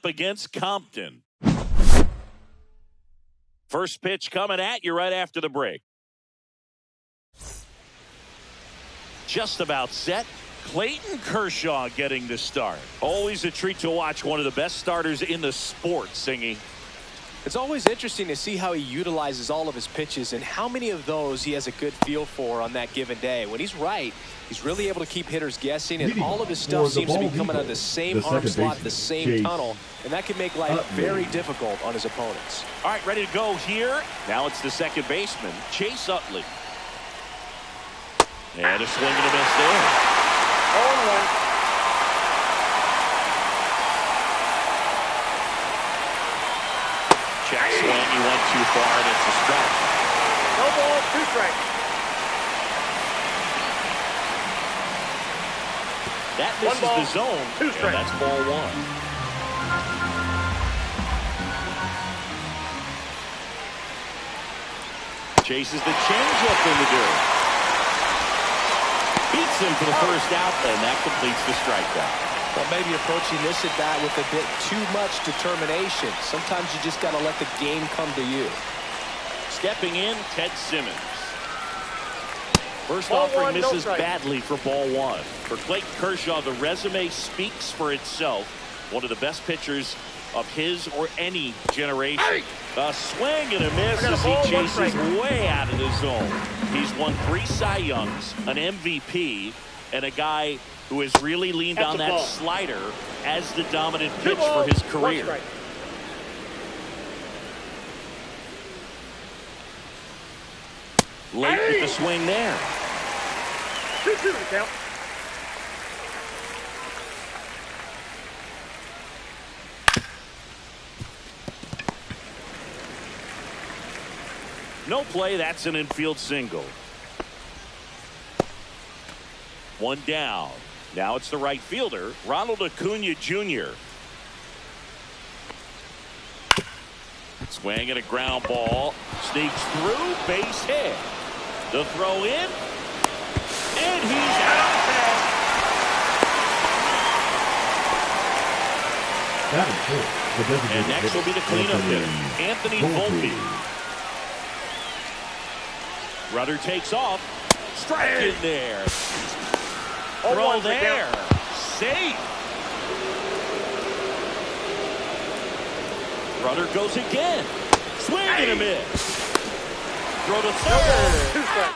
against Compton. First pitch coming at you right after the break. Just about set. Clayton Kershaw getting the start. Always a treat to watch one of the best starters in the sport, Singy. It's always interesting to see how he utilizes all of his pitches and how many of those he has a good feel for on that given day. When he's right, he's really able to keep hitters guessing, and all of his stuff seems to be coming out of the same arm slot, the same tunnel, and that can make life very difficult on his opponents. All right, ready to go here. Now it's the second baseman, Chase Utley. And a swing and a miss there. 0-1. Check swing, he went too far, and it's a strike. No ball, 2 strikes. That misses the zone, 2 strikes. and that's ball 1. Chases the changeup in the dirt. Beats him for the first out, and that completes the strikeout. Well, maybe approaching this at bat with a bit too much determination. Sometimes you just got to let the game come to you. Stepping in, Ted Simmons. First Ball offering 1, no misses strike. badly for ball 1. For Clayton Kershaw, the resume speaks for itself. One of the best pitchers of his or any generation. Hey! A swing and a miss as ball, he 1 chases strike. way out of the zone. He's won 3 Cy Youngs, an MVP, and a guy who has really leaned That's on a that ball. slider as the dominant 2 pitch balls, for his 1 career. strike. Late with the swing there. 2-2 to count. No play, that's an infield single. 1 down. Now it's the right fielder, Ronald Acuna Jr. Swing and a ground ball. Sneaks through, base hit. The throw in. And he's out. And next will be the cleanup hitter, Anthony Volpe. Rudder takes off. Strike in there. Throw there. Safe. Rudder goes again. Swing and a miss. Throw to third. 2 strikes.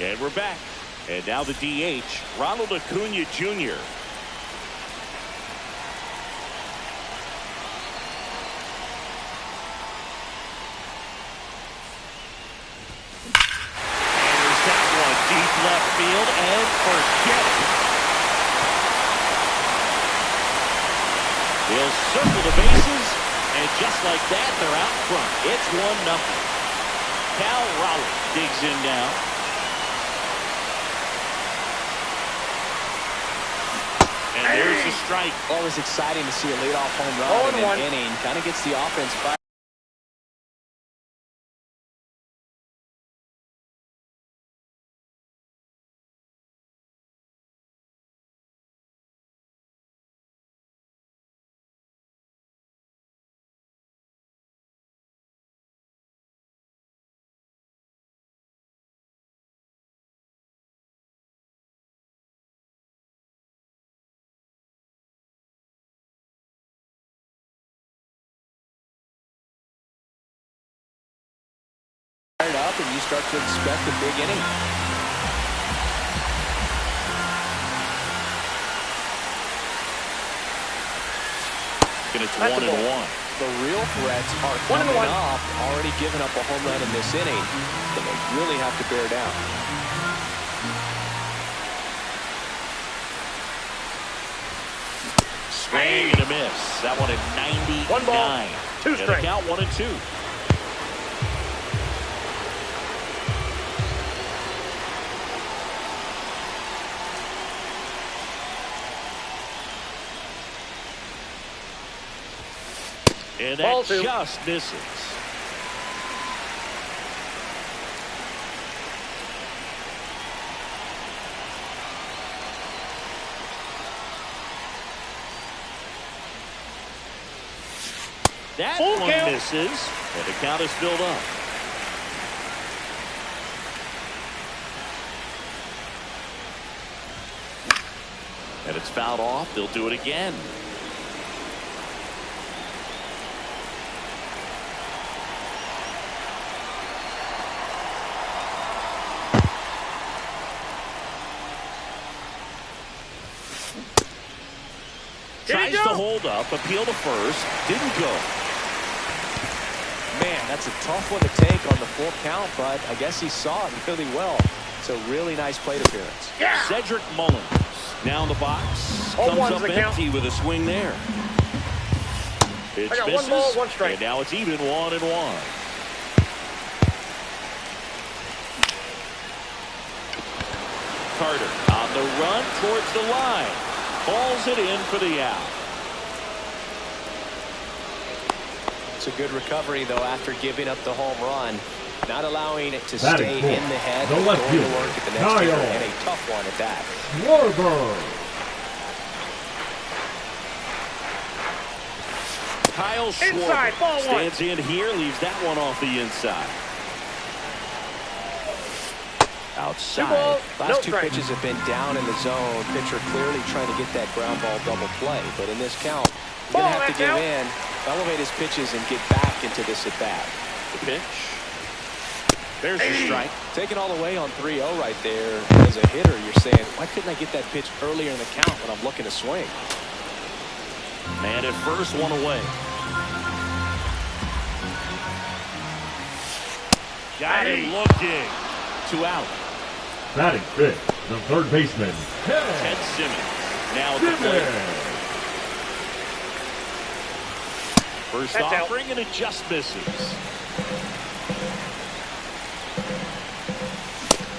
And we're back. And now the DH, Ronald Acuna Jr. Deep left field and forget it. He'll circle the bases, and just like that, they're out front. It's 1-0. Cal Raleigh digs in now. And there's the strike. Always exciting to see a leadoff home run in 0-1. an inning. Kind of gets the offense fired. Up and you start to expect a big inning. And it's 1-1. The real threats are coming off, already giving up a home run in this inning. So they really have to bear down. Swing and a miss. That one at 99. 1 ball, 2 strikes. Count 1-2. And that Ball 2. just misses. That Full one count. misses, and the count is filled up. And it's fouled off. They'll do it again. Tries to hold up, appeal to first, didn't go. Man, that's a tough one to take on the full count, but I guess he saw it really well. It's a really nice plate appearance. Yeah. Cedric Mullins now in the box. Oh, Comes one's up the count. empty with a swing there. Pitch I got misses, 1 ball, 1 strike. and now it's even 1-1. Carter on the run towards the line. Balls it in for the out. It's a good recovery, though, after giving up the home run. Not allowing it to stay in the head, but going to work at the next hitter, and a tough one at that. Kyle Inside, Schwarber ball 1. stands in here, leaves that one off the inside. Outside. Last two pitches have been down in the zone. Pitcher clearly trying to get that ground ball double play. But in this count, he's going to have to give in, elevate his pitches, and get back into this at bat. The pitch. There's the strike. Taking all the way on 3-0 right there. As a hitter, you're saying, why couldn't I get that pitch earlier in the count when I'm looking to swing? And at first, one away. Got him looking. 2 out. Batting fifth, the third baseman, Ted Simmons now at the plate. First offering, and it just misses.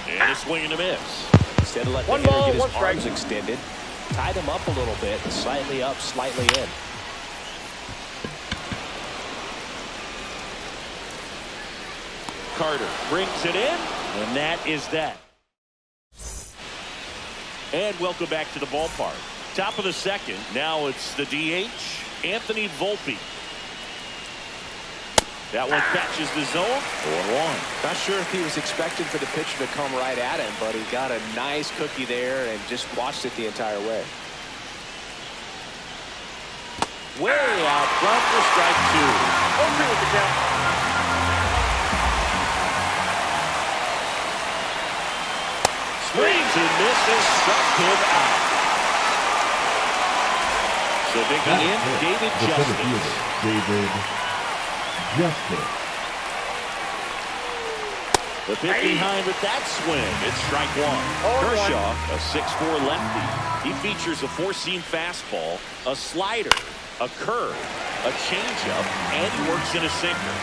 And a swing and a miss. Instead of letting the hitter get his arms extended, tied him up a little bit, slightly up, slightly in. Carter brings it in, and that is that. And welcome back to the ballpark. Top of the second. Now it's the DH, Anthony Volpe. That one catches the zone. 4-1. Not sure if he was expecting for the pitcher to come right at him, but he got a nice cookie there and just watched it the entire way. Way out front for strike 2. 0-2 with the count. Swings and misses, struck him out. So digging in, David Justice. David Justice. The pitch behind with that swing. It's strike 1. Kershaw, a 6'4" lefty. He features a 4-seam fastball, a slider, a curve, a changeup, and he works in a sinker.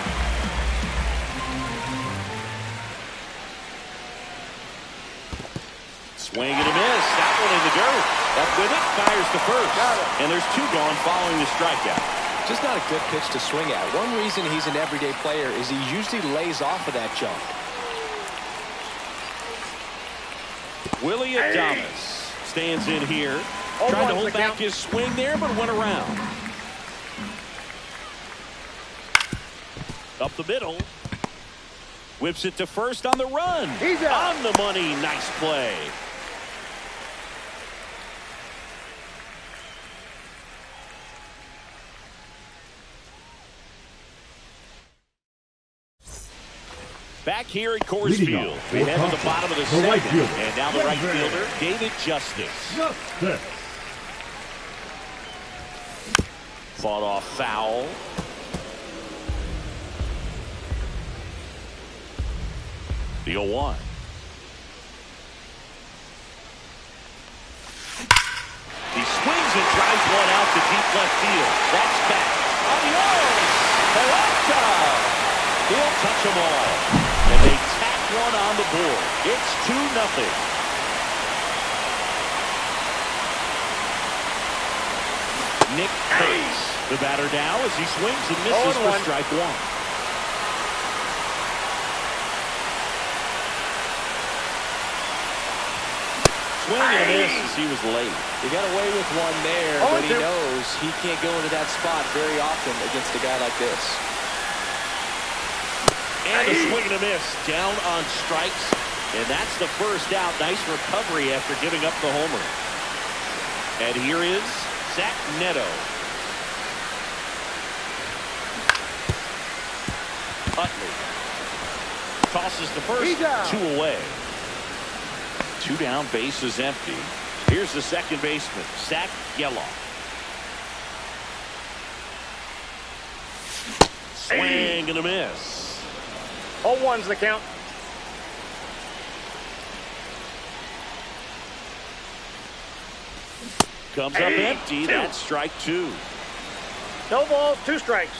Swing and a miss. That one in the dirt. Up with it, fires to first. And there's 2 gone following the strikeout. Just not a good pitch to swing at. One reason he's an everyday player is he usually lays off of that jump. Willie Adames stands in here. Trying to hold back his swing there, but went around. Up the middle. Whips it to first on the run. He's out. On the money. Nice play. Back here at Coors Field, we head to the bottom of the second, and now the right fielder, David Justice. Fought off foul. The 0-1. He swings and drives one out to deep left field. That's back. Adios! Peralta! He'll touch them all. And they tack one on the board. It's 2-0. Nick Kurtz, the batter now as he swings and misses for strike 1. Swing and a miss as he was late. He got away with one there, but he knows knows he can't go into that spot very often against a guy like this. And a swing and a miss. Down on strikes. And that's the first out. Nice recovery after giving up the homer. And here is Zach Neto. Utley tosses the first. 2 away. 2 down, base is empty. Here's the second baseman, Zach Geloff. Swing and a miss. 0-1's the count. Comes up empty. That's strike 2. No balls, 2 strikes.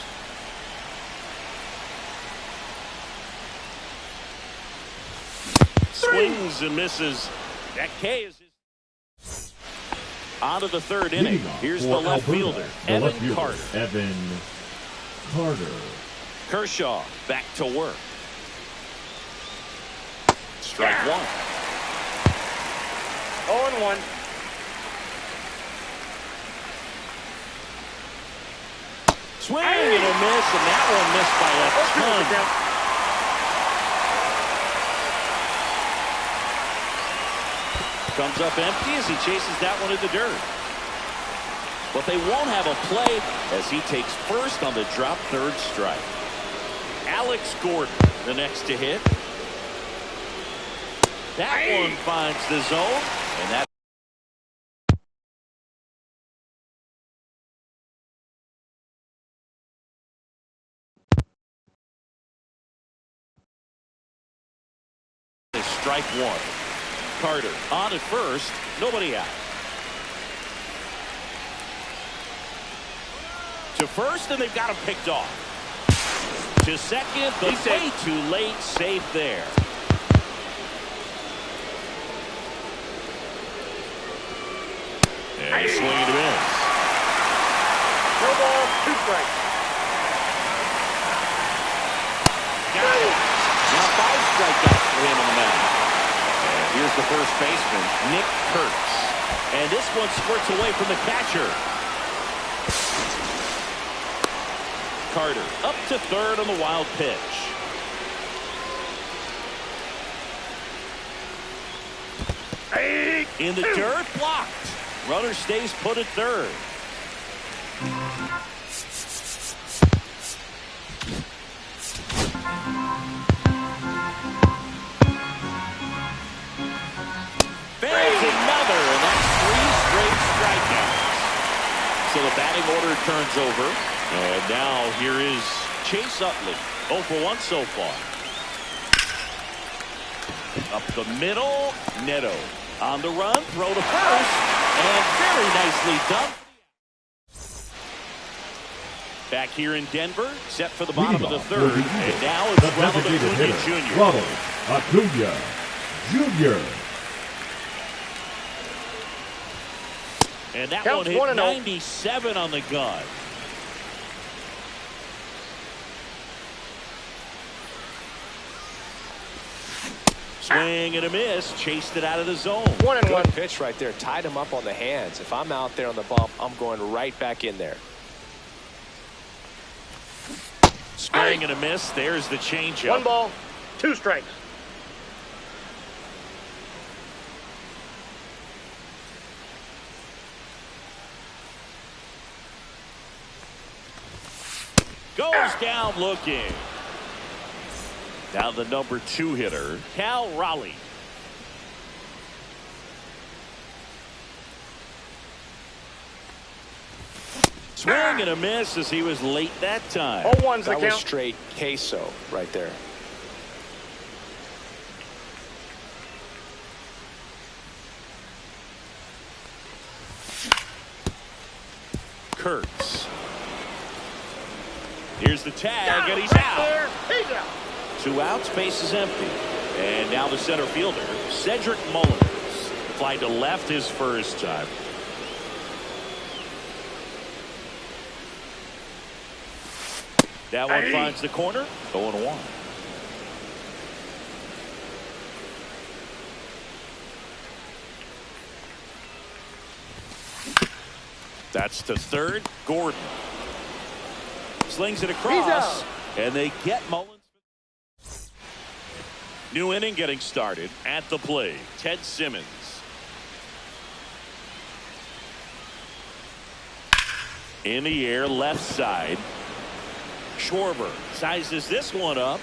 Swings and misses. That K is on to the third inning. Here's the left fielder, Evan Carter. Evan Carter. Kershaw back to work. Strike 1. 0-1. Swing and a miss, and that one missed by a ton. Comes up empty as he chases that one in the dirt. But they won't have a play as he takes first on the drop third strike. Alex Gordon, the next to hit. That one finds the zone, and that is strike 1. Carter on at first, nobody out. To first, and they've got him picked off. To second, but way too late, safe there. And swing and a miss. No ball, 2 strikes. Got it. Now 5 strikeouts for him on the mound. Here's the first baseman, Nick Kurtz. And this one squirts away from the catcher. Carter up to third on the wild pitch. In the dirt, blocked. Runner stays put at third. So the batting order turns over. And now here is Chase Utley. 0 for 1 so far. Up the middle. Neto on the run. Throw to first. And very nicely done. Back here in Denver. Set for the bottom of the third. And now it's Ronald Acuna Jr. Ronald Acuna Jr. And that one hit 97 on the gun. Swing and a miss. Chased it out of the zone. 1-1. Good pitch right there. Tied him up on the hands. If I'm out there on the bump, I'm going right back in there. Swing and a miss. There's the changeup. 1 ball, 2 strikes. Goes down looking. Now the number 2 hitter, Cal Raleigh. Swing and a miss as he was late that time. 0-1's the That was count. straight queso right there. Kurtz. Here's the tag, and he's out. He's out. 2 outs, base is empty. And now the center fielder, Cedric Mullins. Fly to left his first time. That one finds the corner. 0-1. That's to third. Gordon slings it across, and they get Mullins. New inning getting started. At the plate, Ted Simmons. In the air, left side. Schwarber sizes this one up.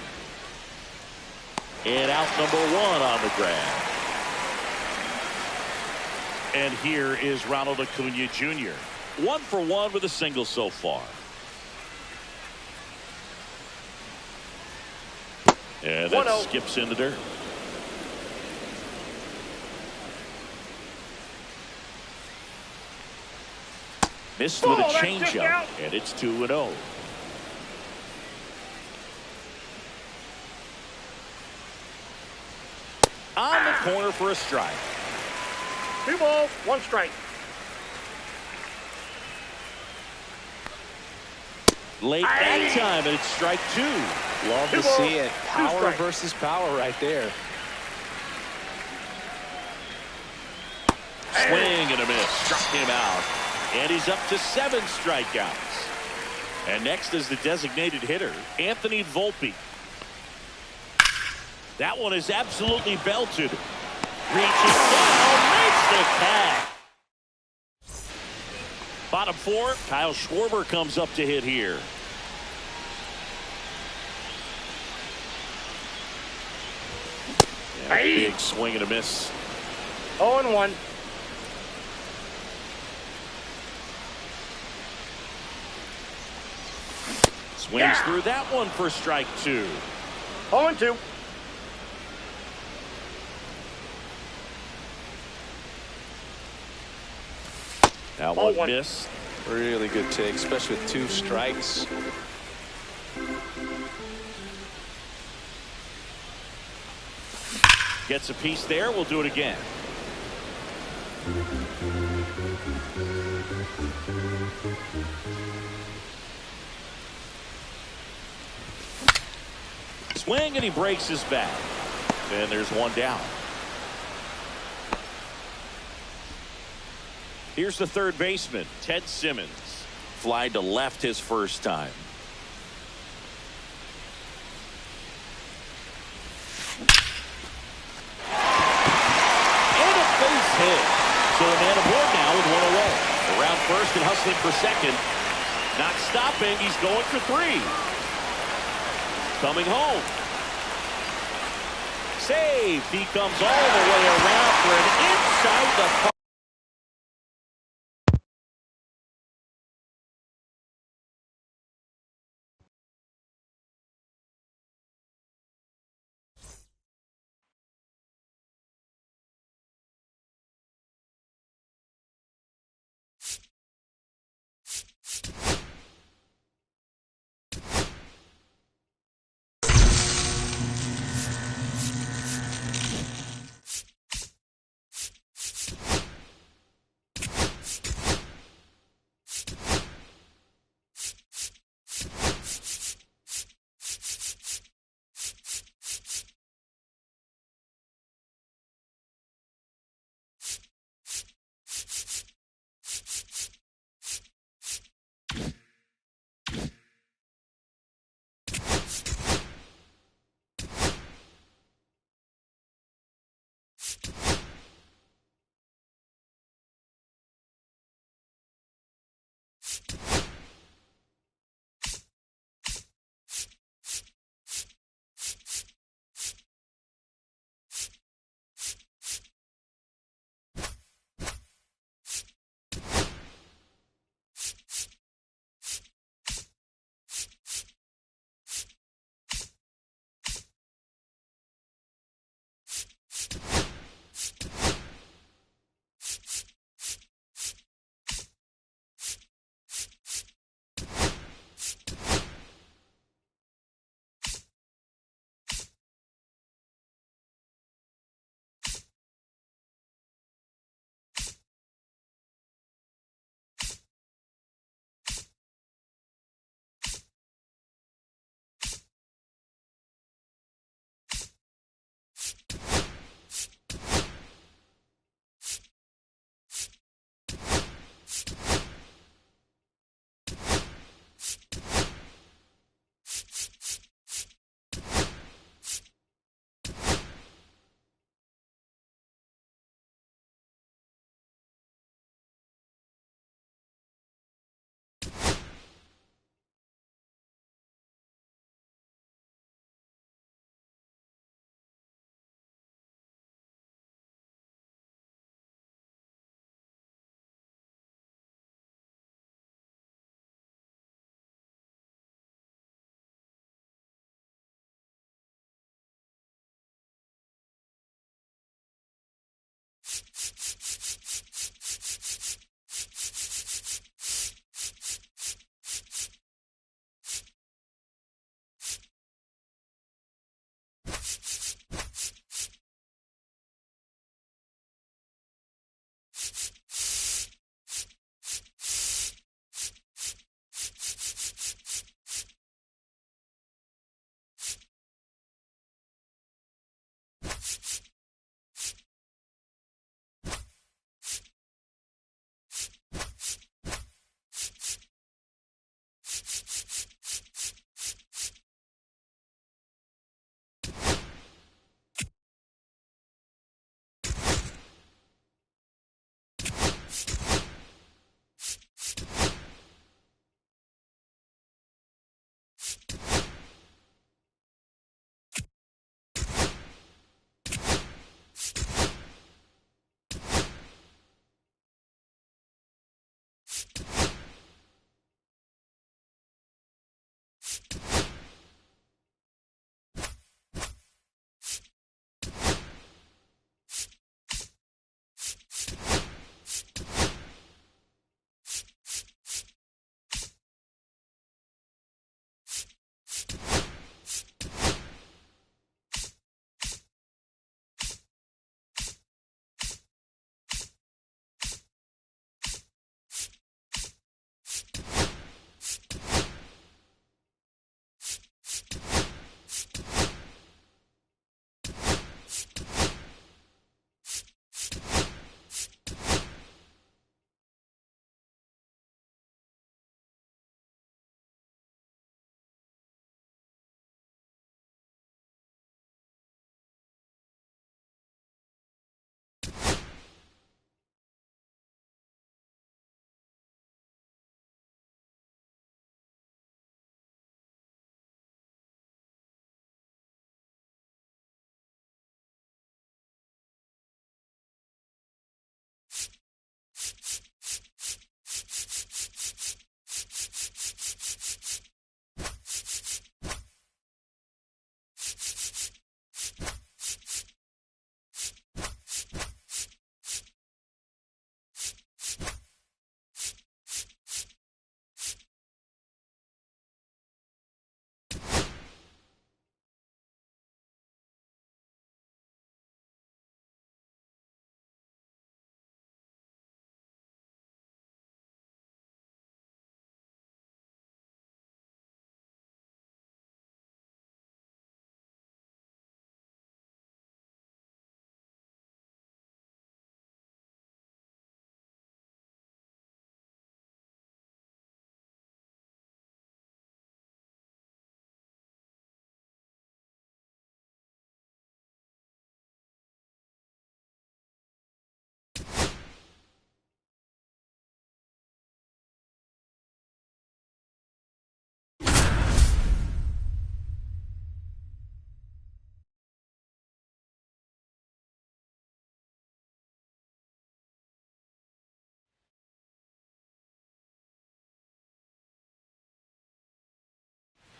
And out number one on the grab. And here is Ronald Acuna Jr. 1 for 1 with a single so far. And that skips in the dirt. Missed with a changeup, and it's 2-0. On the corner for a strike. 2 balls, 1 strike. Late that time, and it's strike 2. Love to see it. Power versus power right there. Swing and a miss. Struck him out. And he's up to 7 strikeouts. And next is the designated hitter, Anthony Volpe. That one is absolutely belted. Reaches down, makes the catch. Bottom 4, Kyle Schwarber comes up to hit here. Big swing and a miss. 0-1. Swings through that one for strike 2. 0-2. That one missed. Really good take, especially with 2 strikes. Gets a piece there. We'll do it again. Swing, and he breaks his back. And there's 1 down. Here's the third baseman, Ted Simmons. Fly to left his first time. And a base hit. So a man aboard now with 1 away. Around first and hustling for second. Not stopping. He's going for 3. Coming home. Save. He comes all the way around for an inside the park.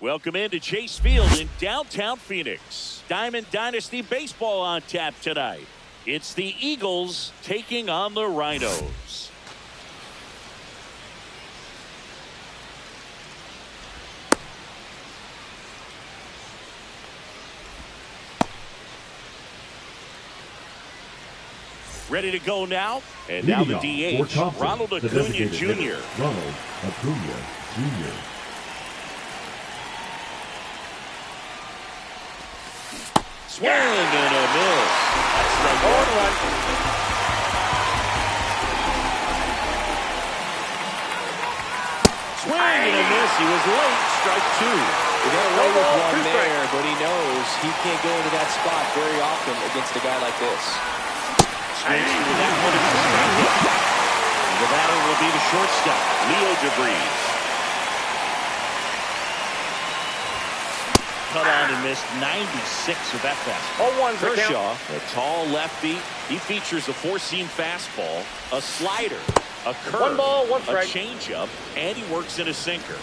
Welcome into Chase Field in downtown Phoenix. Diamond Dynasty Baseball on tap tonight. It's the Eagles taking on the Rhinos. Ready to go now. And now the DH, Ronald Acuna Jr. Ronald Acuna Jr. Swing and a miss. That's strike one. Swing and a miss. He was late. Strike two. He got away with one there, but he knows he can't go into that spot very often against a guy like this. Swings through that one. The batter will be the shortstop, Leo DeVries. Cut on and missed 96 of that fastball. Kershaw, a tall lefty. He features a four-seam fastball, a slider, a curve, one ball, one strike, a changeup, and he works in a sinker.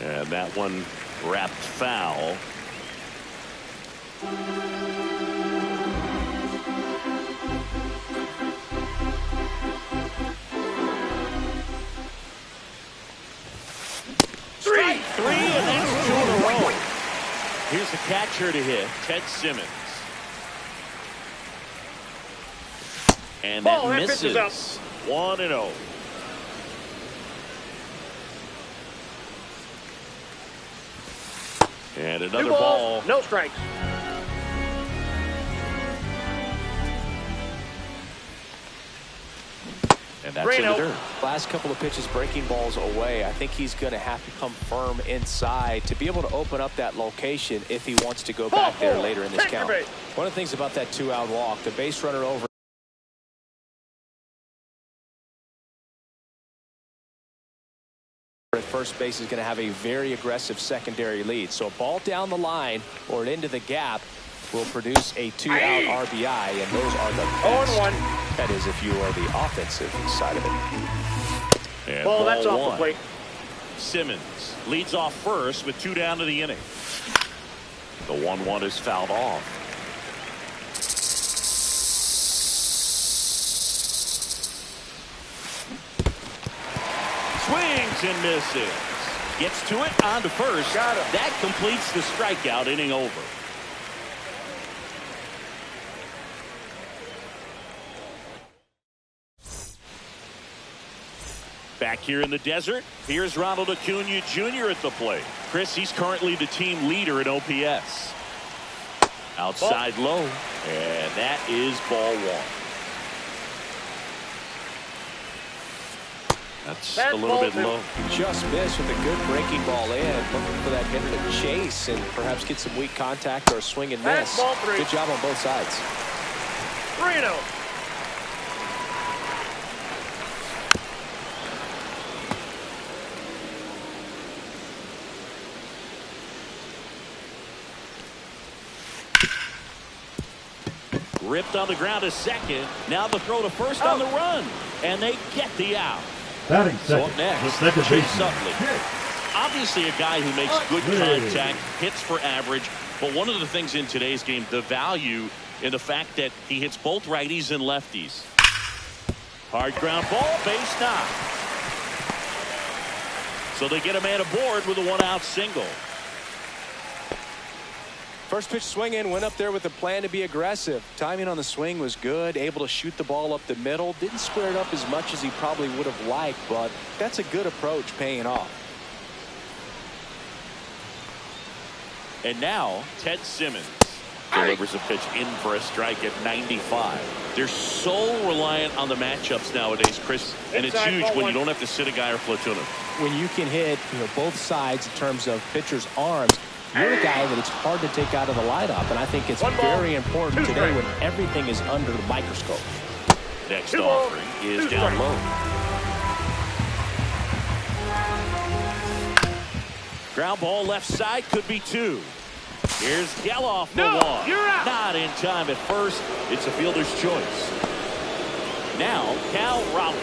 And that one wrapped foul. Strike three, and that's two in a row. Here's the catcher to hit, Ted Simmons. And that misses. 1-0. And another ball. No strikes. And that's in the dirt. Last couple of pitches breaking balls away. I think he's going to have to come firm inside to be able to open up that location if he wants to go back there later in this count. One of the things about that 2-out walk, the base runner over at first base is going to have a very aggressive secondary lead. So a ball down the line or into the gap will produce a 2-out RBI, and those are the best. 0-1. That is if you are the offensive side of it. And ball that's off the plate. Simmons leads off first with 2 down to the inning. The 1-1 is fouled off. Swings and misses. Gets to it, on to first. Got him. That completes the strikeout, inning over. Back here in the desert, here's Ronald Acuna Jr. at the plate. Chris, he's currently the team leader in OPS. Outside low, and that is ball one. That's a little bit low. Just missed with a good breaking ball in. Looking for that hitter to chase and perhaps get some weak contact or a swing and miss. Good job on both sides. 3-0. Ripped on the ground to second. Now the throw to first on the run. And they get the out. Batting second. So up next, the second baseman. Obviously a guy who makes good contact, hits for average. But one of the things in today's game, the value in the fact that he hits both righties and lefties. Hard ground ball, base knock. So they get a man aboard with a 1-out single. First pitch swing in, went up there with a plan to be aggressive. Timing on the swing was good, able to shoot the ball up the middle. Didn't square it up as much as he probably would have liked, but that's a good approach paying off. And now Ted Simmons delivers a pitch in for a strike at 95. They're so reliant on the matchups nowadays, Chris, and it's huge when you don't have to sit a guy or platoon him. When you can hit both sides in terms of pitchers' arms, you're a guy that it's hard to take out of the lineup, and I think it's very important today when everything is under the microscope. Next offering is down low. Ground ball left side, could be 2. Here's Geloff for 1. You're out. Not in time at first. It's a fielder's choice. Now, Cal Raleigh.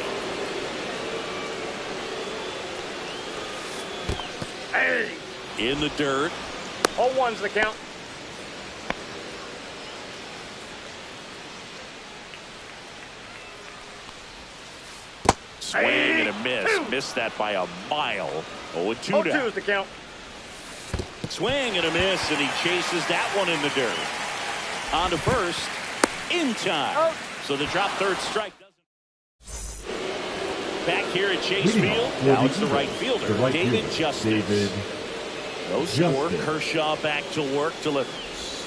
Hey. In the dirt. 0-1's the count. Swing and a miss. Missed that by a mile. 0-2 down. 0-2's the count. Swing and a miss, and he chases that one in the dirt. On to first. In time. Oh. So the drop third strike doesn't. Back here at Chase Field. Now it's the right fielder, David Justice. No score. Kershaw back to work. Delivers.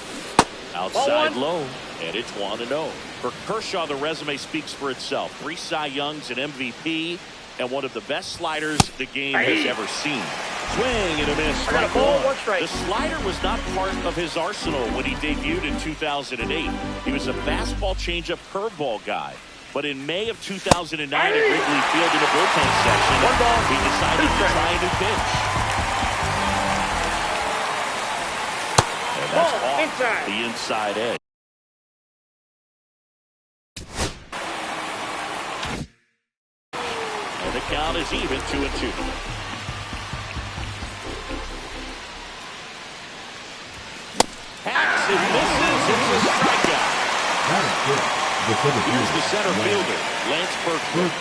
Outside low. And it's 1-0. For Kershaw, the resume speaks for itself. 3 Cy Youngs, an MVP, and one of the best sliders the game has ever seen. Swing and a miss. Strike one. The slider was not part of his arsenal when he debuted in 2008. He was a fastball changeup curveball guy. But in May of 2009 at Wrigley Field in a bullpen session, he decided to try a new pitch. And that's off the inside edge. And the count is even, 2-2. Hacks and misses. It's a strikeout. Here's the center fielder, Lance Berkman.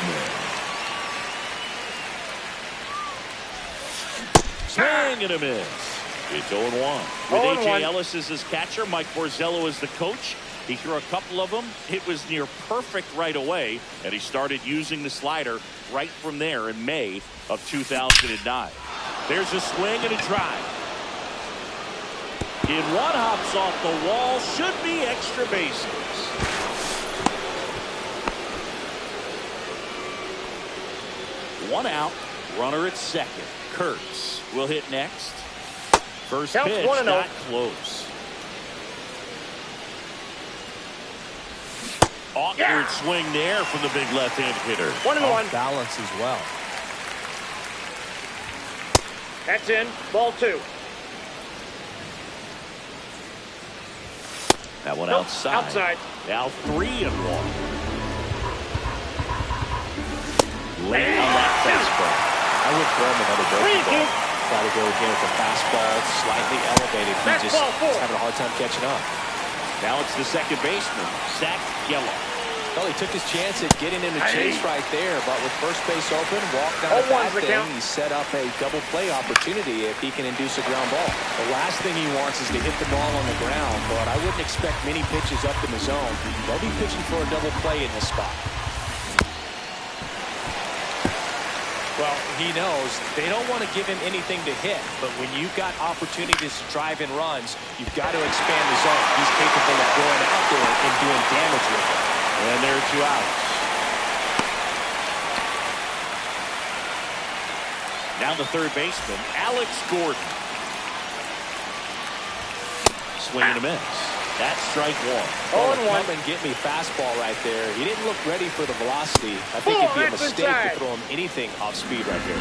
Swing and a miss. It's 0-1. With A.J. Ellis as his catcher, Mike Borzello as the coach. He threw a couple of them. It was near perfect right away, and he started using the slider right from there in May of 2009. There's a swing and a drive. In one, hops off the wall. Should be extra bases. One out. Runner at second. Kurtz will hit next. First pitch, not close. Awkward swing there from the big left-handed hitter. 1-1. Balance as well. That's in. Ball 2. That one outside. Now 3-1. Late on that fastball. I would throw him another breaking ball. Try to go again with the fastball slightly elevated. He just is having a hard time catching up. Now it's the second baseman, Zach Geloff. Well, he took his chance at getting in the chase right there, but with first base open, walked down the back thing, he set up a double play opportunity if he can induce a ground ball. The last thing he wants is to hit the ball on the ground, but I wouldn't expect many pitches up in the zone. They'll be pitching for a double play in this spot. Well, he knows they don't want to give him anything to hit, but when you've got opportunities to drive in runs, you've got to expand the zone. He's capable of going out there and doing damage with it. And there are 2 outs. Now the third baseman, Alex Gordon. Swing and a miss. That's strike 1. Oh, come and get me fastball right there. He didn't look ready for the velocity. I think it'd be a mistake to throw him anything off speed right here.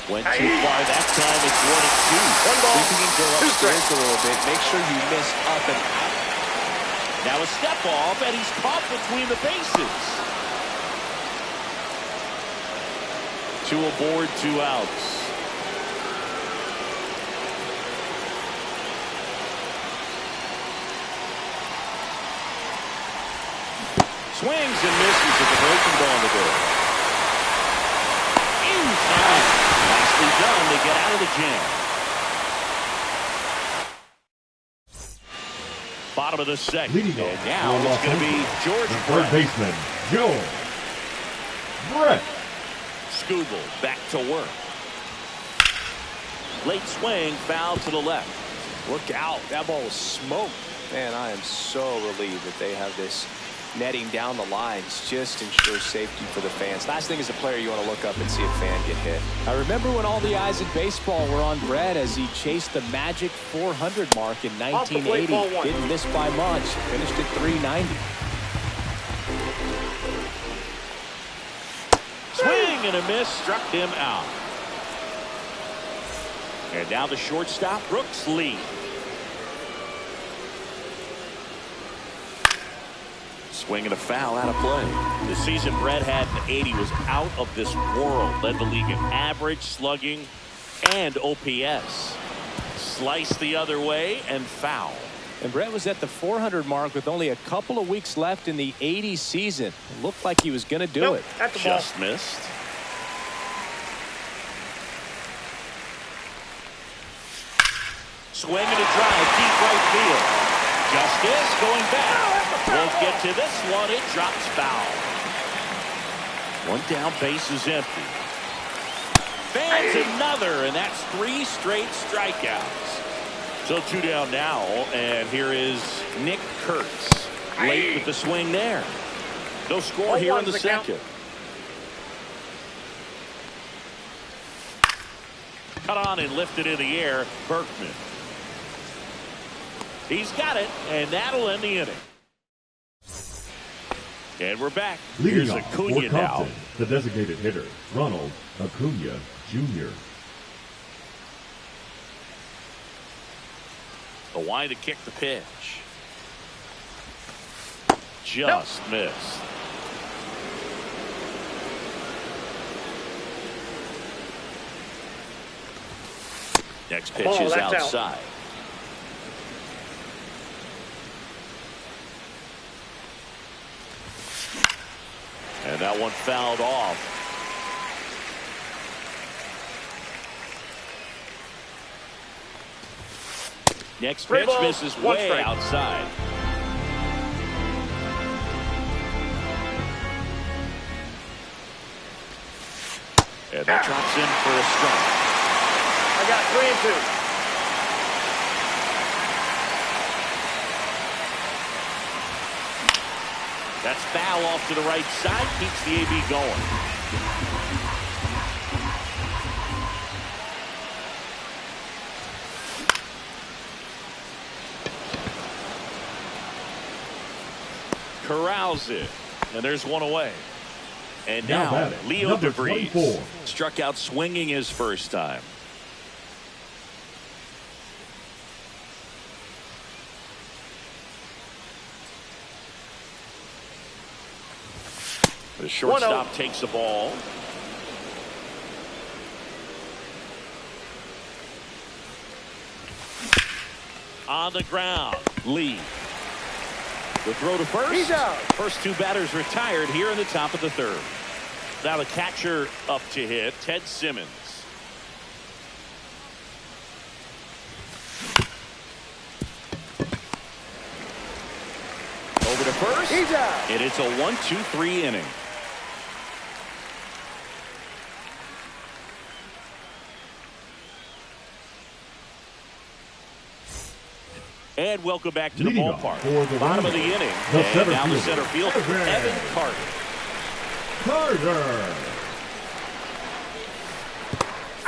Went too far that time. It's 1-2. One ball. See if you can go upstairs a little bit. Make sure you miss up and out. Now a step off, and he's caught between the bases. 2 aboard, 2 outs. Swings and misses at the breaking ball in the door. In time. Nicely done to get out of the jam. Bottom of the second. And now it's going to be George Third baseman, George Brett. Skubal back to work. Late swing, foul to the left. Look out. That ball was smoked. Man, I am so relieved that they have this netting down the lines. Just ensures safety for the fans. Last thing as a player, you want to look up and see a fan get hit. I remember when all the eyes in baseball were on Brett as he chased the magic 400 mark in 1980. Didn't miss by much. Finished at 390. Swing and a miss, struck him out. And now the shortstop, Brooks Lee. Swinging a foul out of play. The season Brett had in '80 was out of this world. Led the league in average, slugging, and OPS. Slice the other way and foul. And Brett was at the 400 mark with only a couple of weeks left in the '80 season. It looked like he was going to do it. At the ball. Just missed. Swing and a drive, deep right field. Justice going back. Won't get to this one. It drops foul. One down, base is empty. Fans another, and that's 3 straight strikeouts. So 2 down now, and here is Nick Kurtz. Late with the swing there. No score here in the second. Cut on and lifted in the air, Berkman. He's got it, and that'll end the inning. And we're back. Here's Acuna now. The designated hitter, Ronald Acuna Jr. The wide to kick the pitch. Just missed. Next pitch is outside. Out. And that one fouled off. Next pitch misses way outside. And that drops in for a strike. I got 3 and 2. That's foul off to the right side. Keeps the AB going. Corrals it. And there's one away. And now Leo DeVries struck out swinging his first time. The shortstop takes the ball. On the ground, Lee. The throw to first. He's out. First 2 batters retired here in the top of the 3rd. Now the catcher up to hit, Ted Simmons. Over to first. He's out. And it's a 1-2-3 inning. And welcome back to the ballpark. Bottom of the inning. And now the center field, Evan Carter.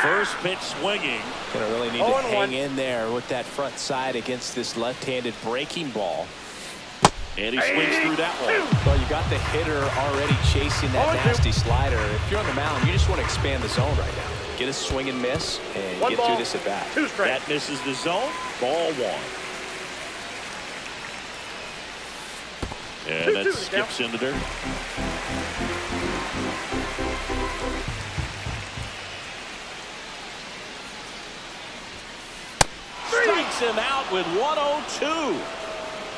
First pitch swinging. Gonna really need to hang in there with that front side against this left-handed breaking ball. And he swings through that one. Well, you got the hitter already chasing that nasty slider. If you're on the mound, you just want to expand the zone right now. Get a swing and miss and get through this at bat. That misses the zone. Ball 1. And that skips in the dirt. Strikes him out with 102.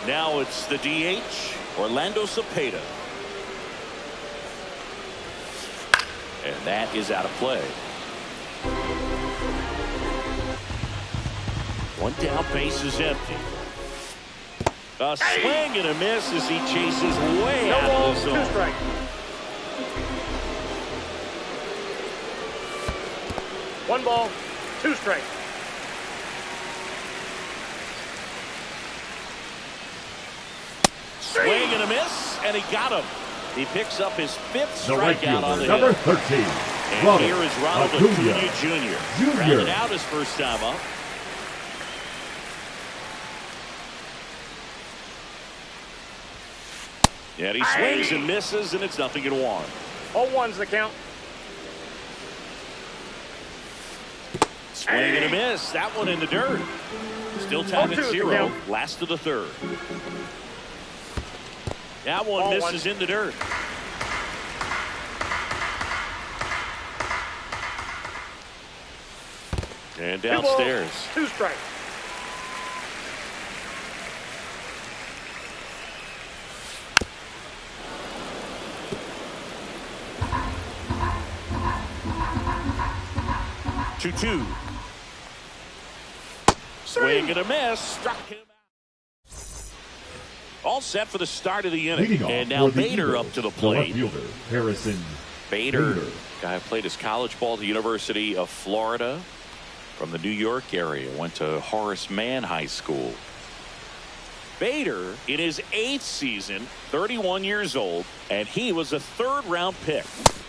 Now it's the DH, Orlando Cepeda. And that is out of play. One down, base is empty. A swing and a miss as he chases way out of the zone. 2 strikes. One ball, 2 strikes. Swing and a miss, and he got him. He picks up his 5th strikeout on the number hill. 13. And here is Ronald Acuna Jr. Rounded out his first time up. And he swings and misses, and it's 0-1. 0-1's the count. Swing and a miss. That one in the dirt. Still tied at 0. Last of the third. That one misses in the dirt. And downstairs. 2 strikes. Two. Swing and a miss. Struck him out. All set for the start of the inning. And now Bader up to the plate. Bader, guy who played his college ball at the University of Florida from the New York area. Went to Horace Mann High School. Bader, in his 8th season, 31 years old, and he was a 3rd-round pick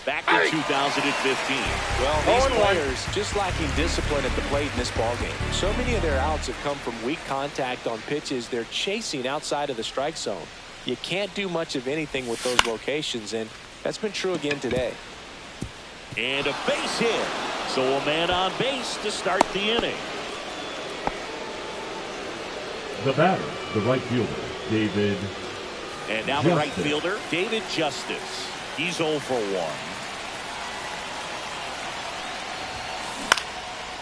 back in 2015. Well, these players just lacking discipline at the plate in this ballgame. So many of their outs have come from weak contact on pitches they're chasing outside of the strike zone. You can't do much of anything with those locations, and that's been true again today. And a base hit. So a man on base to start the inning. The batter, the right fielder, David. And now the right fielder, David Justice. He's 0 for 1.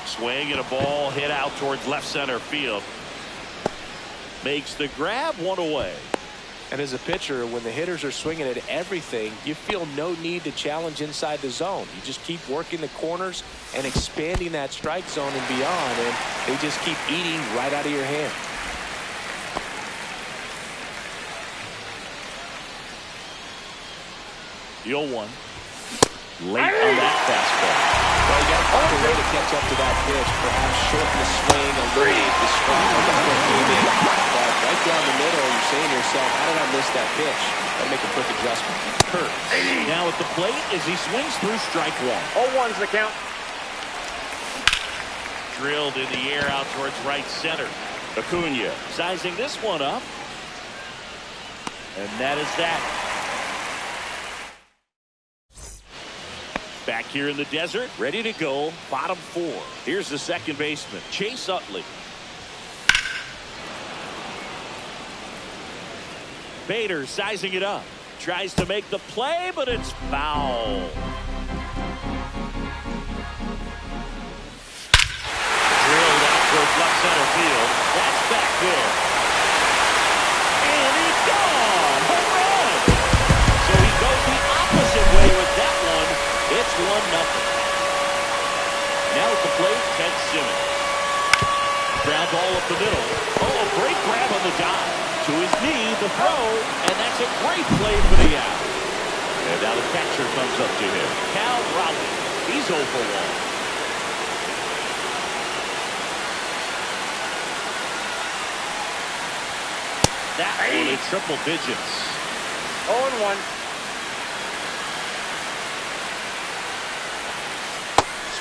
Swing and a ball hit out towards left center field. Makes the grab, 1 away. And as a pitcher, when the hitters are swinging at everything, you feel no need to challenge inside the zone. You just keep working the corners and expanding that strike zone and beyond, and they just keep eating right out of your hand. The 0-1. Late on that fastball. Well, you got to find a way to catch up to that pitch. Perhaps shorten the swing, eliminate the strike. But right down the middle, you're saying to yourself, how did I miss that pitch? Got to make a quick adjustment. Kurt now at the plate as he swings through strike 1. 0-1's the count. Drilled in the air out towards right center. Acuna sizing this one up. And that is that. Back here in the desert, ready to go, bottom 4. Here's the second baseman, Chase Utley. Bader sizing it up. Tries to make the play, but it's foul. Drilled out towards left center field. That's back there. And he's gone. Home run. So he goes the opposite way with that one. It's 1-0. Now at the plate, Ted Simmons. Ground ball up the middle. Oh, a great grab on the dive. To his knee, the throw, and that's a great play for the out. And now the catcher comes up to him. Cal Raleigh. He's 0 for 1. That one in triple digits. 0-1.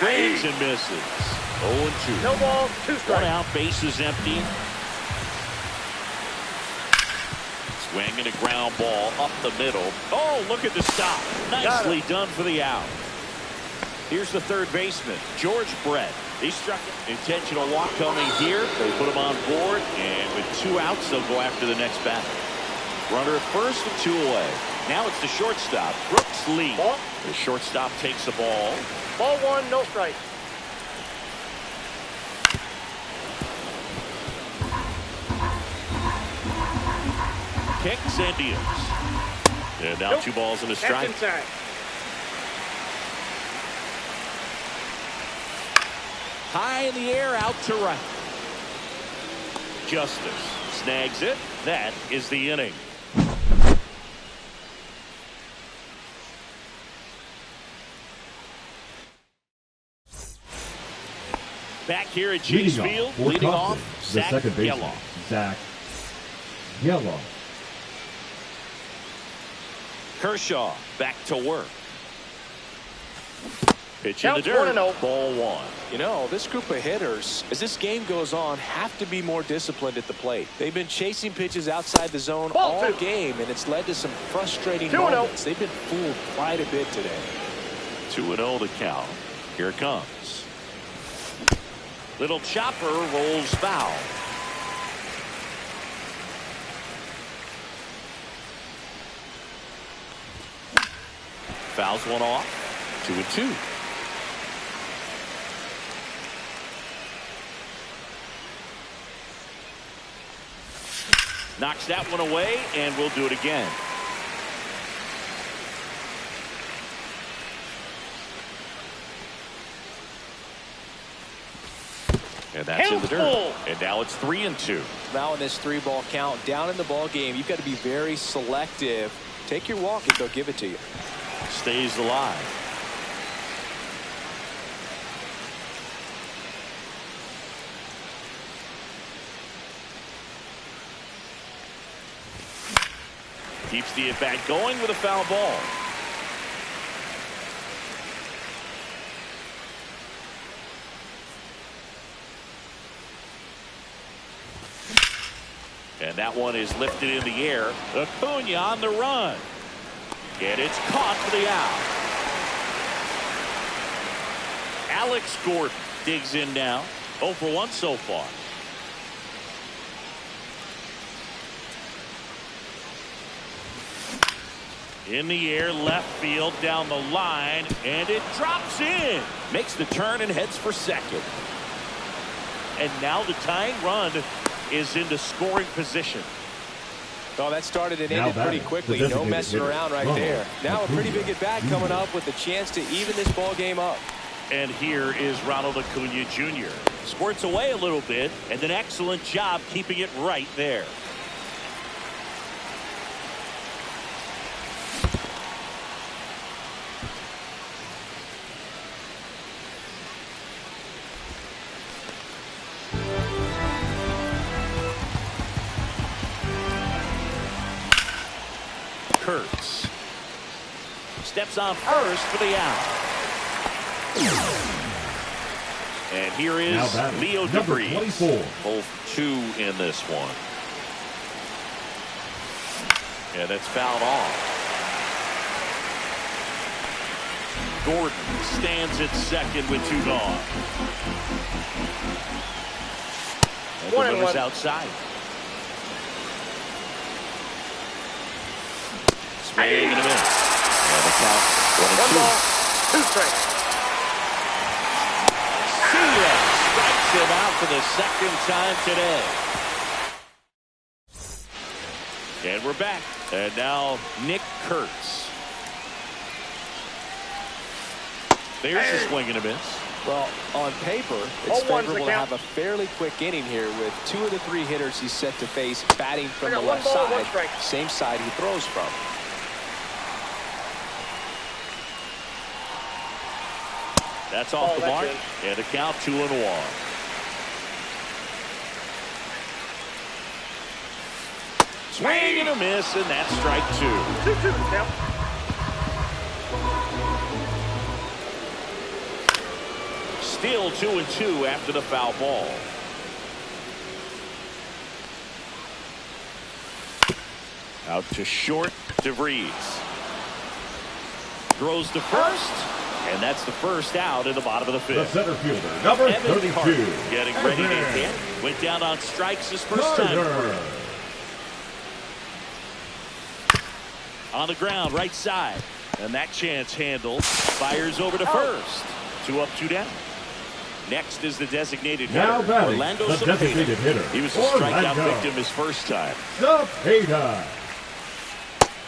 Swings and misses. 0-2. No ball, 2 strikes. 1 out, bases empty. Swing and a ground ball up the middle. Oh, look at the stop. Nicely done for the out. Here's the third baseman, George Brett. He struck an intentional walk coming here. They put him on board, and with 2 outs, they'll go after the next batter. Runner at first and 2 away. Now it's the shortstop, Brooks Lee. Ball. The shortstop takes the ball. Ball 1, no strike. Kicks and deals. And now 2 balls and a strike. That's inside. High in the air, out to right. Justice snags it. That is the inning. Back here at Chase Field, leading off, the second baseman, Zach Gelof. Kershaw back to work. Pitch in the Counts dirt. 1-0. Ball 1. You know, this group of hitters, as this game goes on, have to be more disciplined at the plate. They've been chasing pitches outside the zone all game, and it's led to some frustrating moments. They've been fooled quite a bit today. 2-0 to count. Here it comes. Little chopper rolls foul. Fouls one off. 2-2. Knocks that one away, and we'll do it again. And that's in the dirt. And now it's 3-2. Now in this 3-ball count, down in the ball game, you've got to be very selective. Take your walk if they'll give it to you. Stays alive. Keeps the at-bat going with a foul ball. And that one is lifted in the air. Acuna on the run. And it's caught for the out. Alex Gordon digs in now. 0 for 1 so far. In the air, left field, down the line, and it drops in. Makes the turn and heads for second. And now the tying run is into scoring position. Oh, that started and ended pretty quickly. No messing around right there. Now a pretty big at-bat coming up with the chance to even this ball game up. And here is Ronald Acuna Jr. Squirts away a little bit, and an excellent job keeping it right there. Kurtz steps on first for the out. And here is Leo Debris. Both 2 in this one. And that's fouled off. Gordon stands at second with 2 gone. And delivers outside. Swing and a miss. And the count 1 ball, 2 strikes. Strikes him out for the second time today. And we're back. And now Nick Kurtz. There's a swing and a miss. Well, on paper, it's favorable to have a fairly quick inning here with 2 of the 3 hitters he's set to face batting from the left side. Same side he throws from. That's off the mark, and a count 2-1. Swing and a miss, and that's strike 2. 2-2 now. Still 2-2 after the foul ball. Out to short, DeVries. Throws to first. And that's the first out in the bottom of the 5th. The center fielder, number Evan 32. Carter getting ready to hit. Went down on strikes his first time. On the ground, right side. And that chance handled. Fires over to first. 2 up, 2 down. Next is the designated hitter, Orlando Cepeda. He was a strikeout victim his first time. Cepeda.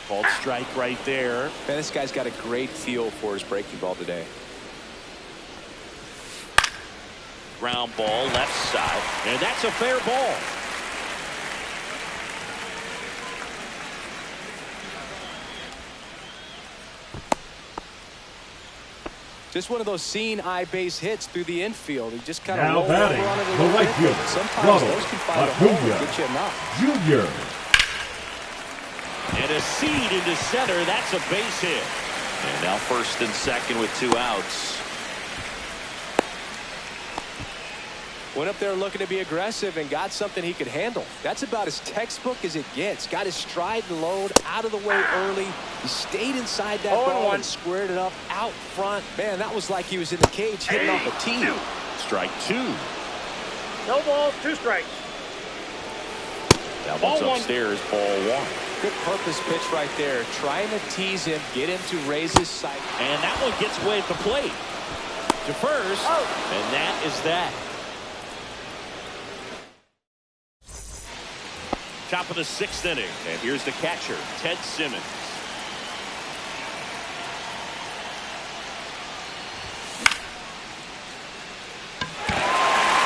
Called strike right there. Man, this guy's got a great feel for his breaking ball today. Ground ball, left side. And that's a fair ball. Just one of those seeing eye base hits through the infield. He just kind of now rolled over on it a little the right bit. fielder, Sometimes those can find a hole and get you a knock. Junior. And a seed into center. That's a base hit. And now first and second with 2 outs. Went up there looking to be aggressive and got something he could handle. That's about as textbook as it gets. Got his stride and load out of the way early. He stayed inside that ball and squared it up out front. Man, that was like he was in the cage hitting off a tee. Strike 2. No balls, 2 strikes. That one's upstairs, ball 1. Good purpose pitch right there. Trying to tease him, get him to raise his sight. And that one gets away at the plate. To first, and that is that. Top of the 6th inning, and here's the catcher, Ted Simmons.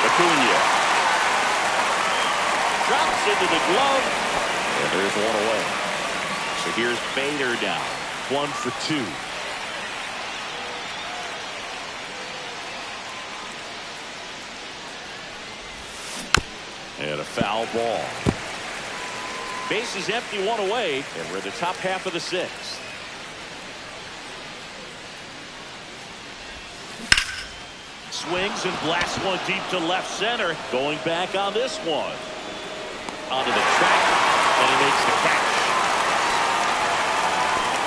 Acuna drops into the glove, and there's one away. So here's Bader down, 1 for 2. And a foul ball. Base is empty, 1 away, and we're in the top half of the 6th. Swings and blasts one deep to left center. Going back on this one. Onto the track, and he makes the catch.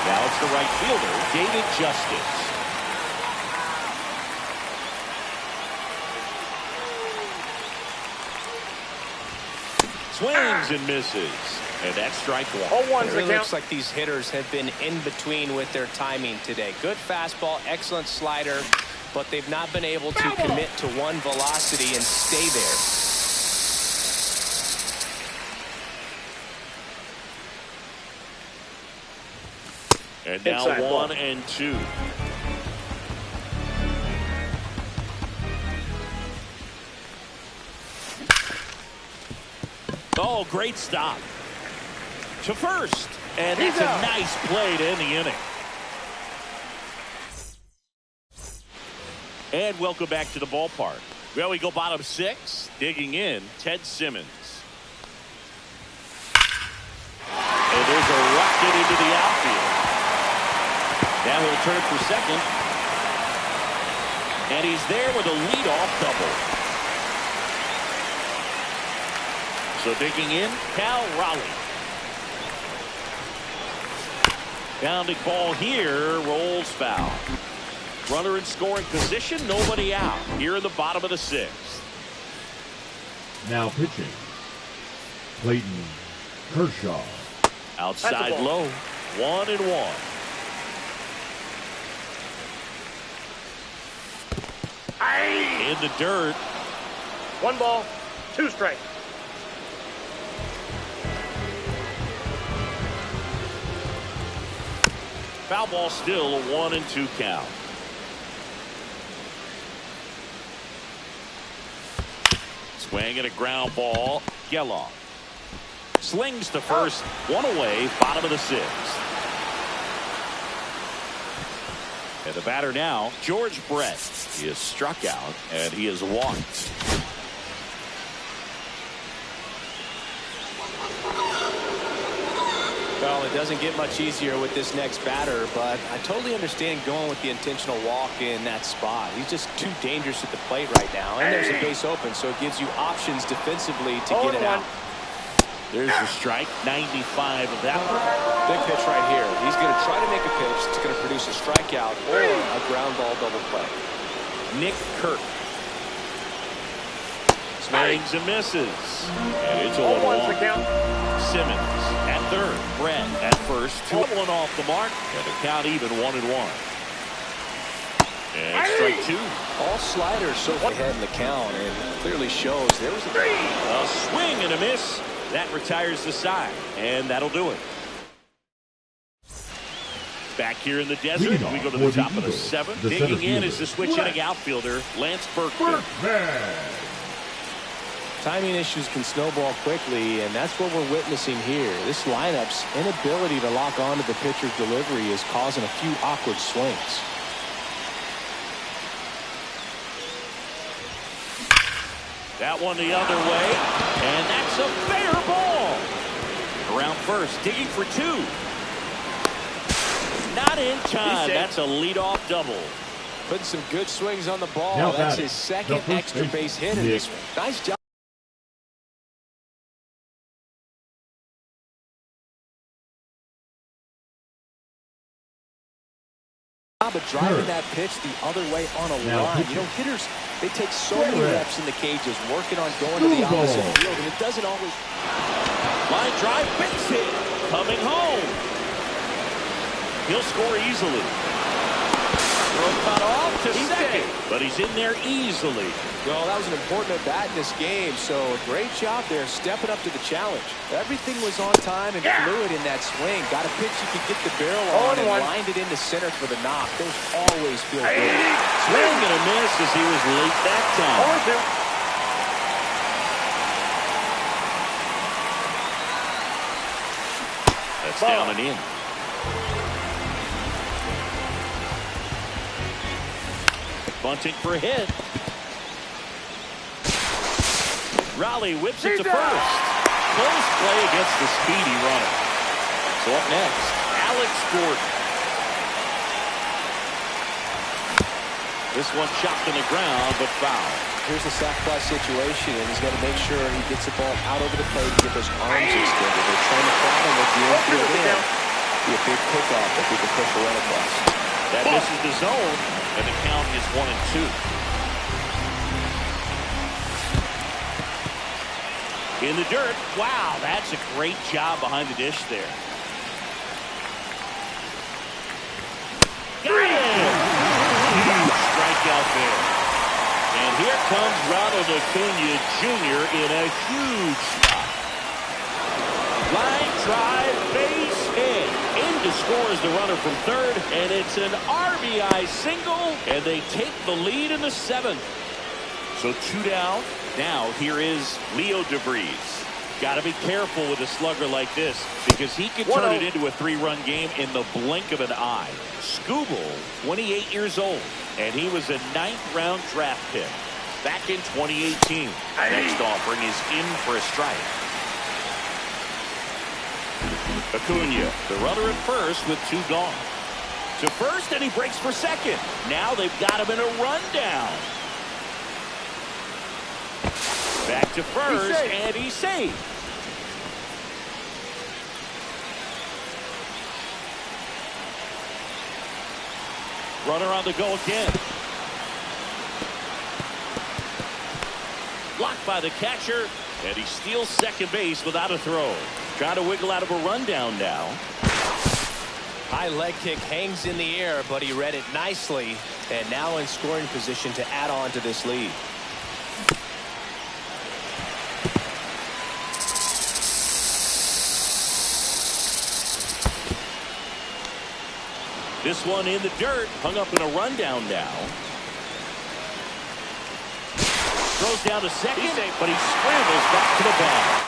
Now it's the right fielder, David Justice. Swings and misses. And that's strike 1. It really looks like these hitters have been in between with their timing today. Good fastball, excellent slider, but they've not been able to commit to one velocity and stay there. And now 1 and 2. Oh, great stop. To first. And that's a nice play to end the inning. And welcome back to the ballpark. Well, we go bottom 6. Digging in, Ted Simmons. And there's a rocket into the outfield. Now he'll turn for second. And he's there with a leadoff double. So digging in, Cal Raleigh. Grounding ball here, rolls foul. Runner in scoring position, nobody out. Here in the bottom of the 6th. Now pitching, Clayton Kershaw. Outside low, 1-1. In the dirt. 1 ball, 2 strikes. Foul ball still, a 1-2 count. Swing and a ground ball. Geloff slings to first, 1 away, bottom of the 6th. And the batter now, George Brett. He is struck out and he is walked. Well, it doesn't get much easier with this next batter, but I totally understand going with the intentional walk in that spot. He's just too dangerous at the plate right now, and there's a base open, so it gives you options defensively to get it out. There's the strike, 95 of that one. Big pitch right here. He's going to try to make a pitch that's going to produce a strikeout or a ground ball double play. Nick Kirk. Swings and misses. And it's a 1-1. Simmons at third. Brett at first. 2-1 off the mark. And the count even, 1-1. And strike 2. All sliders so far ahead in the count, and clearly shows there was a swing and a miss. That retires the side, and that'll do it. Back here in the desert, we go to the top of the 7th. Digging in is the switch-hitting outfielder, Lance Berkman. Timing issues can snowball quickly, and that's what we're witnessing here. This lineup's inability to lock onto the pitcher's delivery is causing a few awkward swings. That one the other way, and that's a fair ball. Around first, digging for 2. Not in time. That's a leadoff double. Putting some good swings on the ball. That's his second extra base hit in this one. Nice job. But driving that pitch the other way on a line. You know, hitters They take so many reps in the cages, working on going to the opposite field, and it doesn't always. Line drive, base hit, coming home. He'll score easily. Throw cut off to second, but he's in there easily. Well, that was an important at-bat in this game, so great job there stepping up to the challenge. Everything was on time and fluid in that swing. Got a pitch you could get the barrel on and lined it into center for the knock. Those always feel good. Swing and a miss as he was late that time. That's down and in. Bunting for a hit. Raleigh whips it to first. Close play against the speedy runner. So up next, Alex Gordon. This one chopped in the ground, but foul. Here's the sac fly situation, and he's got to make sure he gets the ball out over the plate and get those arms extended. They're trying to crowd him with the infield in. Be a big pickoff if he can push the run across. That misses the zone, and the count is 1-2. In the dirt. Wow, that's a great job behind the dish there. Got it! Huge strikeout there. And here comes Ronald Acuna Jr. in a huge spot. Line drive, base hit. In to score is the runner from third, and it's an RBI single, and they take the lead in the seventh. So 2 down. Now here is Leo DeVries. Got to be careful with a slugger like this because he can turn it into a 3-run game in the blink of an eye. Skubal, 28 years old, and he was a 9th-round draft pick back in 2018. Next offering is in for a strike. Acuna, the runner at first with 2 gone. To first, and he breaks for second. Now they've got him in a rundown. Back to first, and he's safe. Runner on the go again. Blocked by the catcher, and he steals second base without a throw. Trying to wiggle out of a rundown now. High leg kick hangs in the air, but he read it nicely, and now in scoring position to add on to this lead. This one in the dirt, hung up in a rundown now. Throws down to second, but he scrambles back to the bag.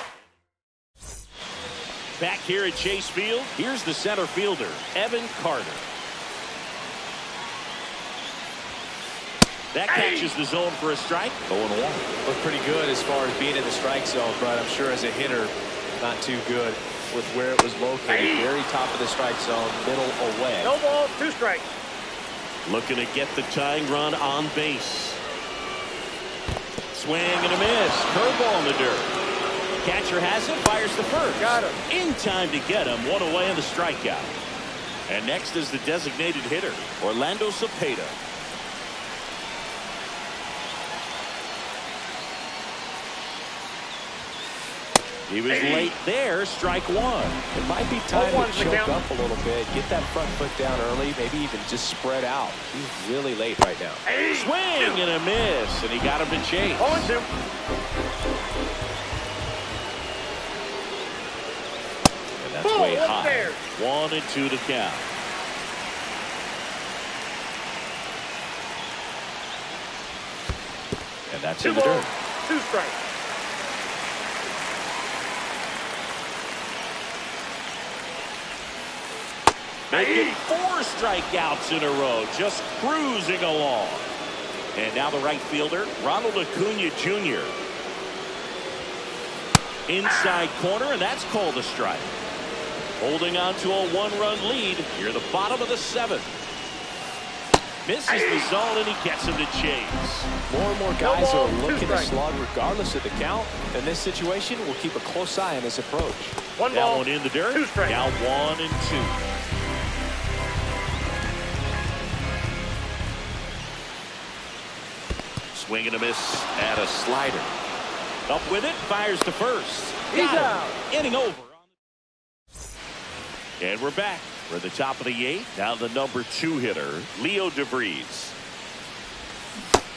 Back here at Chase Field, here's the center fielder, Evan Carter. That catches the zone for a strike. 0-1. Looked pretty good as far as being in the strike zone, but I'm sure as a hitter, not too good with where it was located. Very top of the strike zone, middle away. No ball, 2 strikes. Looking to get the tying run on base. Swing and a miss. Curveball in the dirt. Catcher has it, fires to first. Got him. In time to get him. 1 away on the strikeout. And next is the designated hitter, Orlando Cepeda. He was late there, strike 1. It might be time to choke up a little bit, get that front foot down early, maybe even just spread out. He's really late right now. Swing and a miss, and he got him to chase. 0-2. And that's way high. 1-2 to count. And that's in the dirt. 2 strikes. Making 4 strikeouts in a row, just cruising along. And now the right fielder, Ronald Acuna Jr. Inside corner, and that's called a strike. Holding on to a 1-run lead near the bottom of the 7th. Misses the zone, and he gets him to chase. More and more guys are looking to slug regardless of the count. In this situation, we'll keep a close eye on his approach. That one in the dirt. 2 strikes. Now 1-2. Swing and a miss at a slider. Up with it, fires to first. He's out. Inning over. And we're back. We're at the top of the 8th. Now the number 2 hitter, Leo DeVries.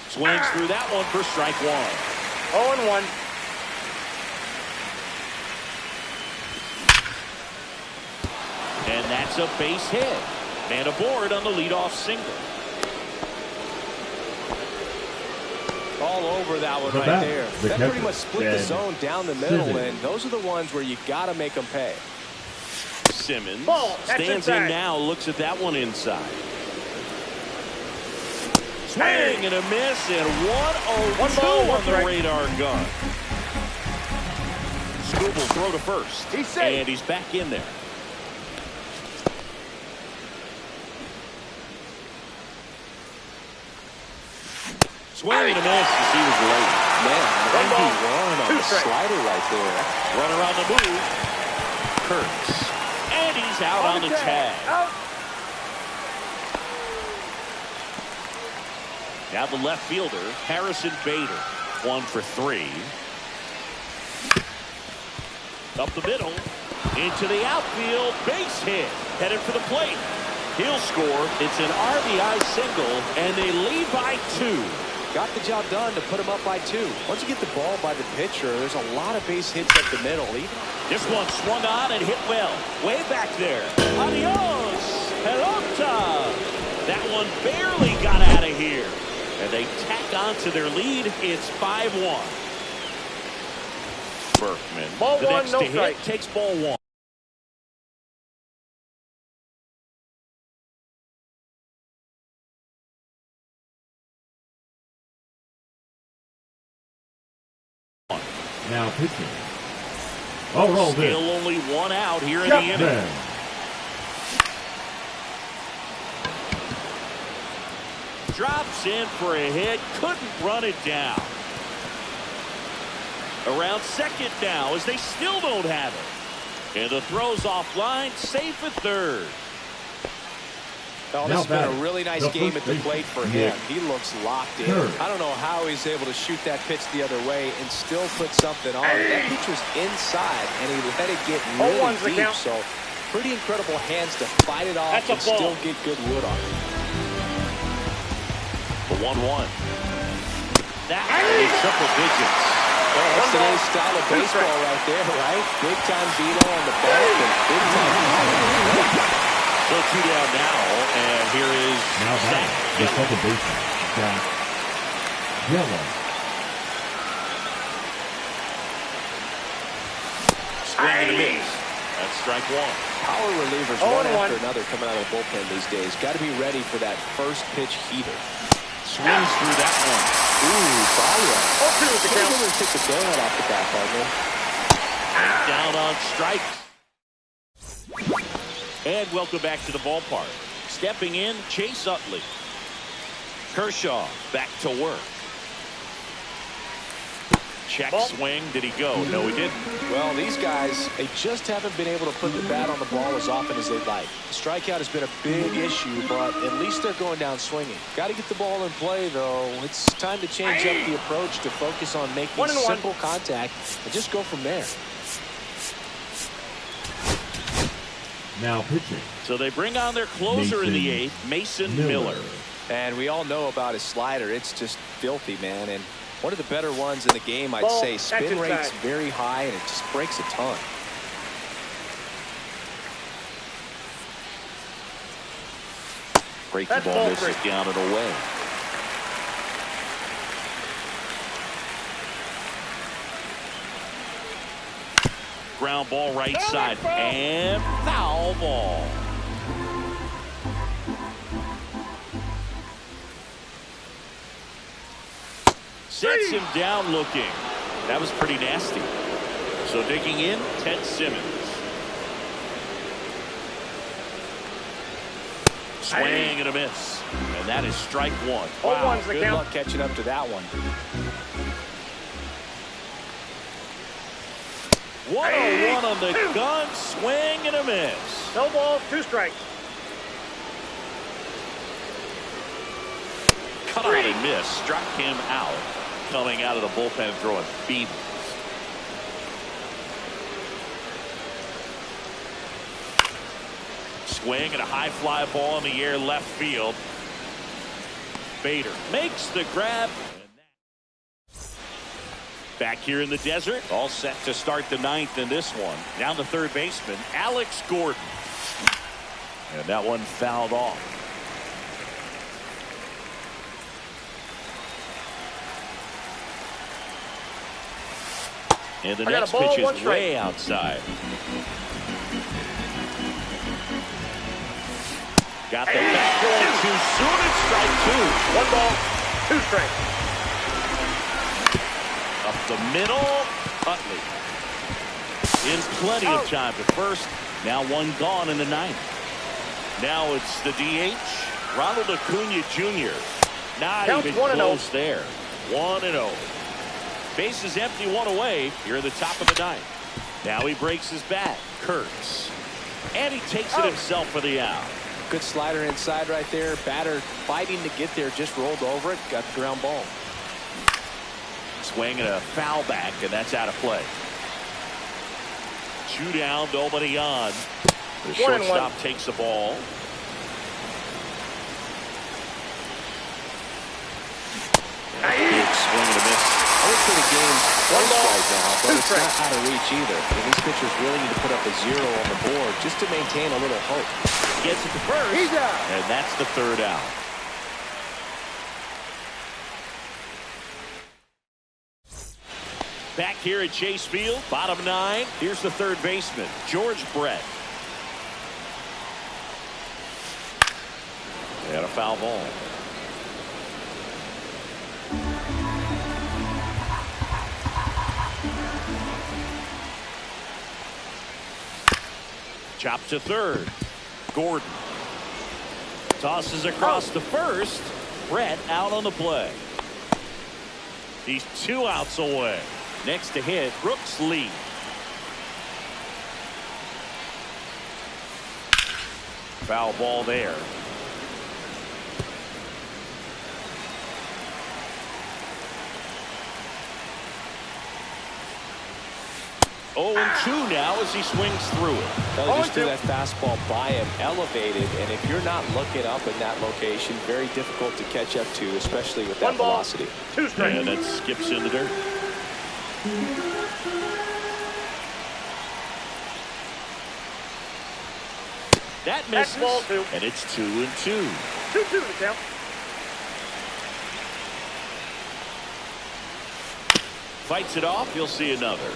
Swings through that one for strike 1. 0-1. And that's a base hit. Man aboard on the leadoff single. All over that one right there. That pretty much split the zone down the middle, and those are the ones where you got to make them pay. Simmons Ball, stands in now, looks at that one inside. Swing and a miss, and 1-0-2 on the radar gun. Scoop will throw to first. He's safe. And he's back in there. Swing and a miss as he was late. Man, One ball, on two the strikes. slider right there. Runner on the move. Kurtz. And he's out on the tag. Out. Now the left fielder, Harrison Bader. 1 for 3. Up the middle. Into the outfield. Base hit. Headed for the plate. He'll score. It's an RBI single, and they lead by 2. Got the job done to put him up by 2. Once you get the ball by the pitcher, there's a lot of base hits up the middle. This one swung on and hit well. Way back there. Adios. Pelota. That one barely got out of here. And they tack on to their lead. It's 5-1. Berkman. Ball the one, next no to hit strike. takes ball 1. Now pitching. Rolled Still in. only 1 out here in the inning. Then. Drops in for a hit. Couldn't run it down. Around second now as they still don't have it. And the throw's offline. Safe at third. Oh, this has been a really nice game at the plate for him. He looks locked in. I don't know how he's able to shoot that pitch the other way and still put something on. That pitch was inside, and he let it get really deep. So pretty incredible hands to fight it off and still get good wood on it. The 1-1. That is triple digits. Well, that's today's style of baseball right there, right? Big time Vito on the bump and big time. So 2 down now, and here is Now back, the second baseman, Zach Yellow. Swing and a miss. That's strike 1. Power relievers one after another coming out of the bullpen these days. Got to be ready for that first pitch heater. Swings through that one. Ooh, Balia. The count. Really took the donut off the back, partner. Down on strike. And welcome back to the ballpark. Stepping in, Chase Utley. Kershaw back to work. Check swing. Did he go? No, he didn't. Well, these guys, they just haven't been able to put the bat on the ball as often as they'd like. The strikeout has been a big issue, but at least they're going down swinging. Got to get the ball in play, though. It's time to change up the approach to focus on making simple contact and just go from there. Now pitching. So they bring on their closer in the 8th, Mason Miller. And we all know about his slider. It's just filthy, man. And one of the better ones in the game, I'd say. Spin rate's very high, and it just breaks a ton. Breaking ball misses down and away. Ground ball right side and foul ball. Sets him down looking. That was pretty nasty. So digging in, Ted Simmons. Swing and a miss. And that is strike 1. Wow, good luck catching up to that one. 1-0-1 on the gun, swing and a miss. No ball, 2 strikes. cut on and miss. Struck him out. Coming out of the bullpen throwing beat. Swing and a high fly ball in the air left field. Bader makes the grab. Back here in the desert, all set to start the ninth in this one. Now the third baseman, Alex Gordon. And that one fouled off. And the next pitch is way outside. Got the back going too soon and strike two. 1 ball, 2 strikes. Up the middle, Utley. In plenty of time to first. Now one gone in the ninth. Now it's the DH, Ronald Acuna Jr. Not even close there. 1-0. Bases empty, one away. Here at the top of the ninth. Now he breaks his bat. Kurtz. And he takes it himself for the out. Good slider inside right there. Batter fighting to get there, just rolled over it, got the ground ball. Swing and a foul back, and that's out of play. 2 down, nobody on. The shortstop takes the ball. Big swing and a miss. I would say the game's close right now, but it's not out of reach either. And these pitchers really need to put up a 0 on the board just to maintain a little hope. Gets it to first. He's out. And that's the third out. Back here at Chase Field, bottom 9. Here's the third baseman, George Brett. And a foul ball. Chops to third. Gordon tosses across to first. Brett out on the play. He's 2 outs away. Next to hit, Brooks Lee. Foul ball there. Oh, 2 now as he swings through it. Well, he just threw that fastball by him, elevated, and if you're not looking up in that location, very difficult to catch up to, especially with that velocity. 2 strikes. And that skips in the dirt. That misses, ball 2. And it's 2-2. 2-2 the count. Fights it off, you'll see another.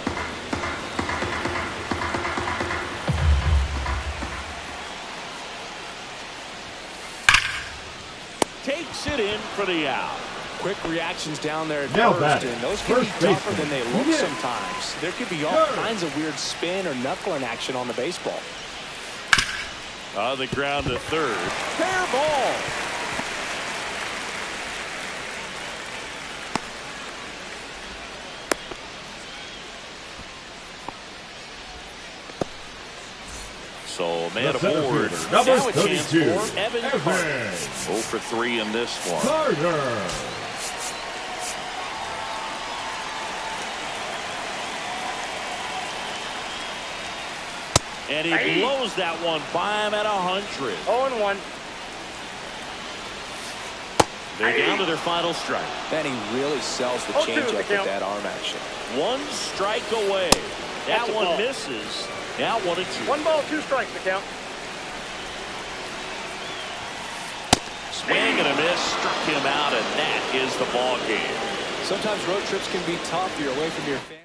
Takes it in for the out. Quick reactions down there at Now first, and those can be tougher than they look Yeah. sometimes. There could be all kinds of weird spin or knuckling action on the baseball. On the ground to third. Fair ball. So man aboard. Number Now a chance 32, for Evan Carter. 0 for 3 in this one. Carter. And he blows that one by him at 100. 0-1. They're down to their final strike. Then he really sells the 0-2 changeup the with count. that arm action. 1 strike away. That That's a one ball. misses. Now 1-2. 1 ball, 2 strikes the count. Swing and a miss, struck him out, and that is the ball game. Sometimes road trips can be tough. You're away from your family.